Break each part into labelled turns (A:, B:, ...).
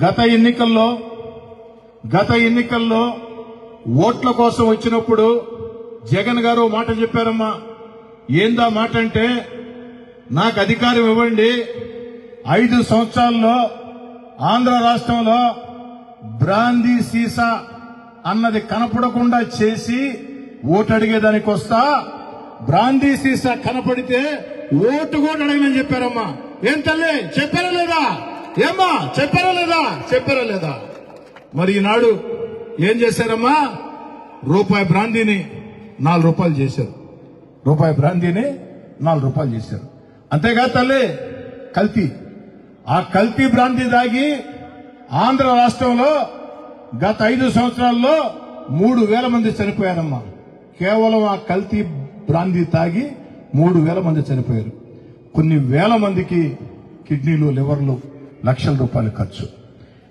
A: గత ఎన్నికల్లో ఓట్ల కోసం వచ్చినప్పుడు జగన్ గారు మాట చెప్పారమ్మా. ఏందా మాట అంటే, నాకు అధికారం ఇవ్వండి, 5 సంవత్సరాల్లో ఆంధ్ర రాష్ట్రంలో బ్రాందీ సీసా అన్నది కనపడకుండా చేసి ఓటు అడిగేదానికి వస్తా, బ్రాందీ సీసా కనపడితే ఓటు కూడా అడగనని చెప్పారమ్మా. ఏం తల్లి, చెప్పారా లేదా? ఏమ్మా, చెప్పారా లేదా? మరి ఈనాడు ఏం చేశారమ్మా? రూపాయి బ్రాందీని 4 రూపాయలు చేశారు. అంతేకాదు తల్లి, ఆ కల్తీ బ్రాందీ దాగి ఆంధ్ర రాష్ట్రంలో గత 5 సంవత్సరాల్లో 3,000 మంది చనిపోయారమ్మా. కేవలం ఆ కల్తీ బ్రాందీ తాగి 3,000 మంది చనిపోయారు. కొన్ని వేల మందికి కిడ్నీలు, లివర్లు, లక్షల రూపాయలు ఖర్చు.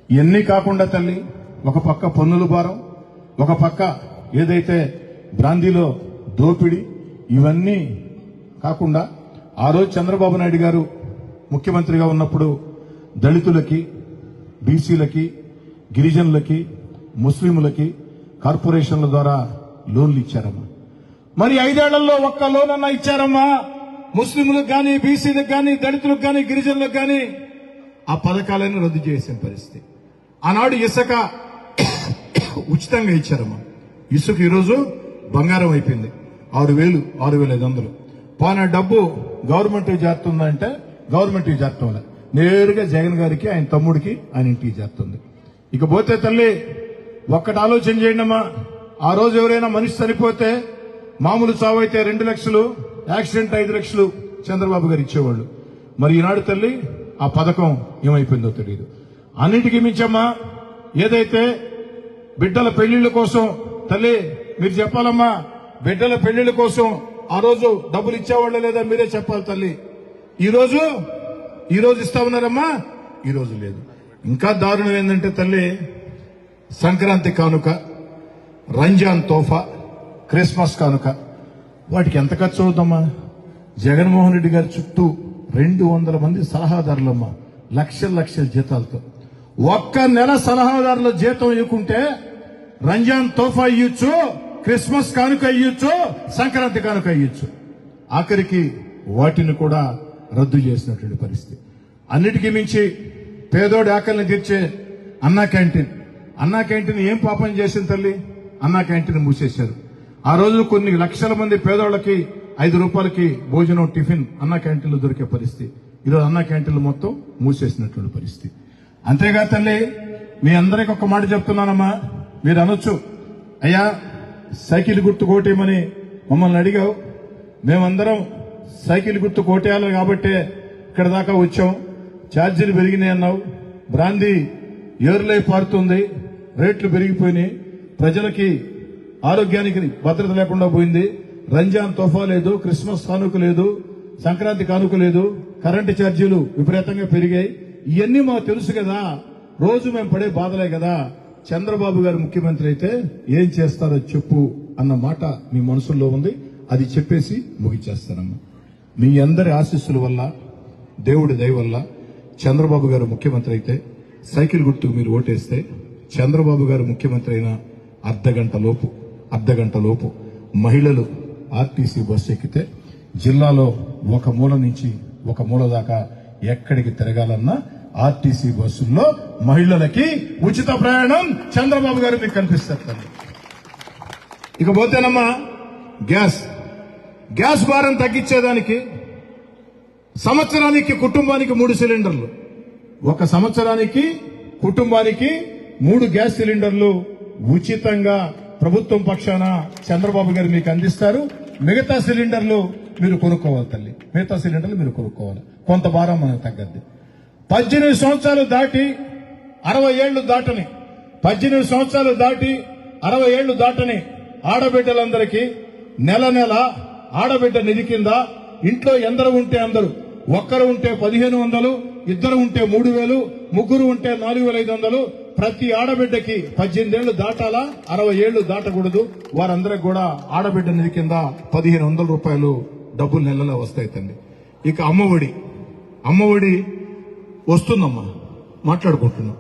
A: ఇవన్నీ కాకుండా తల్లి, ఒక పక్క పన్నుల భారం, ఒక పక్క ఏదైతే బ్రాందీలో దోపిడీ, ఇవన్నీ కాకుండా ఆ రోజు చంద్రబాబు నాయుడు గారు ముఖ్యమంత్రిగా ఉన్నప్పుడు దళితులకి, బీసీలకి, గిరిజనులకి, ముస్లింలకి కార్పొరేషన్ల ద్వారా లోన్లు ఇచ్చారమ్మా. మరి 5 ఏళ్లలో ఒక్క లోన్ అన్నా ఇచ్చారమ్మా? ముస్లింలకు కానీ, బీసీలకు కానీ, దళితులకు కానీ, గిరిజనులకు కానీ ఆ పథకాలను రద్దు చేసిన పరిస్థితి. ఆనాడు ఇసుక ఉచితంగా ఇచ్చారమ్మా. ఇసుక ఈరోజు బంగారం అయిపోయింది. 6,000, 6,500. పోనా డబ్బు గవర్నమెంట్ చేరుతుందంటే గవర్నమెంట్ చేరుతుంది, నేరుగా జగన్ గారికి, ఆయన తమ్ముడికి, ఆయన ఇంటికి చేరుతుంది. ఇకపోతే తల్లి, ఒక్కటి ఆలోచన చేయండి అమ్మా. ఆ రోజు ఎవరైనా మనిషి చనిపోతే మామూలు చావు అయితే 2 లక్షలు, యాక్సిడెంట్ 5 లక్షలు చంద్రబాబు గారు ఇచ్చేవాళ్ళు. మరి ఈనాడు తల్లి ఆ పథకం ఏమైపోయిందో తెలియదు. అన్నింటికీ మించమ్మా, ఏదైతే బిడ్డల పెళ్లిళ్ల కోసం, తల్లి మీరు చెప్పాలమ్మా, బిడ్డల పెళ్లిళ్ల కోసం ఆ రోజు డబ్బులు ఇచ్చేవాళ్ళు లేదా? మీరే చెప్పాలి తల్లి. ఈ రోజు ఇస్తా ఉన్నారమ్మా, ఈ రోజు లేదు. ఇంకా దారుణం ఏంటంటే తల్లి, సంక్రాంతి కానుక, రంజాన్ తోఫా, క్రిస్మస్ కానుక, వాటికి ఎంత ఖర్చు అవుతుందమ్మా? జగన్మోహన్ రెడ్డి గారి చుట్టూ 200 మంది సలహాదారులమ్మా, లక్షల జీతాలతో. ఒక్క నెల సలహాదారుల జీతం ఇవ్వకుంటే రంజాన్ తోఫా ఇయ్యొచ్చు, క్రిస్మస్ కానుక ఇయ్యొచ్చు, సంక్రాంతి కానుక ఇయ్యొచ్చు. ఆఖరికి వాటిని కూడా రద్దు చేసినటువంటి పరిస్థితి. అన్నిటికీ మించి పేదోడి ఆకలిని తీర్చే అన్నా క్యాంటీన్ ఏం పాపం చేసింది తల్లి? అన్నా క్యాంటీన్ మూసేశారు. ఆ రోజు కొన్ని లక్షల మంది పేదోళ్లకి 5 రూపాయలకి భోజనం, టిఫిన్ అన్నా క్యాంటీన్లు దొరికే పరిస్థితి. ఈరోజు అన్నా క్యాంటీన్లు మొత్తం మూసేసినటువంటి పరిస్థితి. అంతేకాదు తల్లి, మీ అందరికి ఒక మాట చెప్తున్నానమ్మా. మీరు అనొచ్చు, అయ్యా సైకిల్ గుర్తు కోటేయమని మమ్మల్ని అడిగావు, మేమందరం సైకిల్ గుర్తు కోటేయాలి కాబట్టే ఇక్కడ దాకా వచ్చాం. ఛార్జీలు పెరిగినాయి అన్నావు, బ్రాందీ ఏరులై పారుతుంది, రేట్లు పెరిగిపోయినాయి, ప్రజలకి ఆరోగ్యానికి భద్రత లేకుండా పోయింది, రంజాన్ తోఫా లేదు, క్రిస్మస్ కానుక లేదు, సంక్రాంతి కానుక లేదు, కరెంటు ఛార్జీలు విపరీతంగా పెరిగాయి. ఇవన్నీ మాకు తెలుసు కదా, రోజు మేము పడే బాధలే కదా. చంద్రబాబు గారు ముఖ్యమంత్రి అయితే ఏం చేస్తారో చెప్పు అన్న మాట మీ మనసుల్లో ఉంది. అది చెప్పేసి ముగిచేస్తానమ్మా. మీ అందరి ఆశీస్సుల వల్ల, దేవుడి దయ వల్ల చంద్రబాబు గారు ముఖ్యమంత్రి అయితే, సైకిల్ గుర్తుకు మీరు ఓటేస్తే, చంద్రబాబు గారు ముఖ్యమంత్రి అయిన అర్ధగంట లోపు మహిళలు ఆర్టీసీ బస్సు ఎక్కితే జిల్లాలో ఒక మూల నుంచి ఒక మూల దాకా ఎక్కడికి తిరగాలన్నా ఆర్టీసీ బస్సుల్లో మహిళలకి ఉచిత ప్రయాణం చంద్రబాబు గారు మీకు కల్పిస్తారు. ఇకపోతేనమ్మా, గ్యాస్ భారం తగ్గించేదానికి సంవత్సరానికి కుటుంబానికి 3 సిలిండర్లు, ఒక సంవత్సరానికి కుటుంబానికి 3 గ్యాస్ సిలిండర్లు ఉచితంగా ప్రభుత్వం పక్షాన చంద్రబాబు గారు మీకు అందిస్తారు. మిగతా సిలిండర్లు మీరు కొనుక్కోవాలి తల్లి, కొంత భారం మనకు తగ్గద్ది. 18 సంవత్సరాలు దాటి 60 ఏళ్లు దాటని 18 సంవత్సరాలు దాటి 60 ఏళ్లు దాటని ఆడబిడ్డలందరికీ నెల ఆడబిడ్డ నిధి కింద ఇంట్లో ఎందరు ఉంటే అందరూ, ఒక్కరు ఉంటే 1,500, ఇద్దరు ఉంటే 3,000, ముగ్గురు ఉంటే 4,500. ప్రతి ఆడబిడ్డకి 18 ఏళ్లు దాటాలా, 60 ఏళ్లు దాటకూడదు. వారందరికి కూడా ఆడబిడ్డ నిధి కింద 1,500 రూపాయలు డబ్బులు నెలలో వస్తాయి తండ్రి. ఇక అమ్మఒడి వస్తుందమ్మా, మాట్లాడుకుంటున్నాం.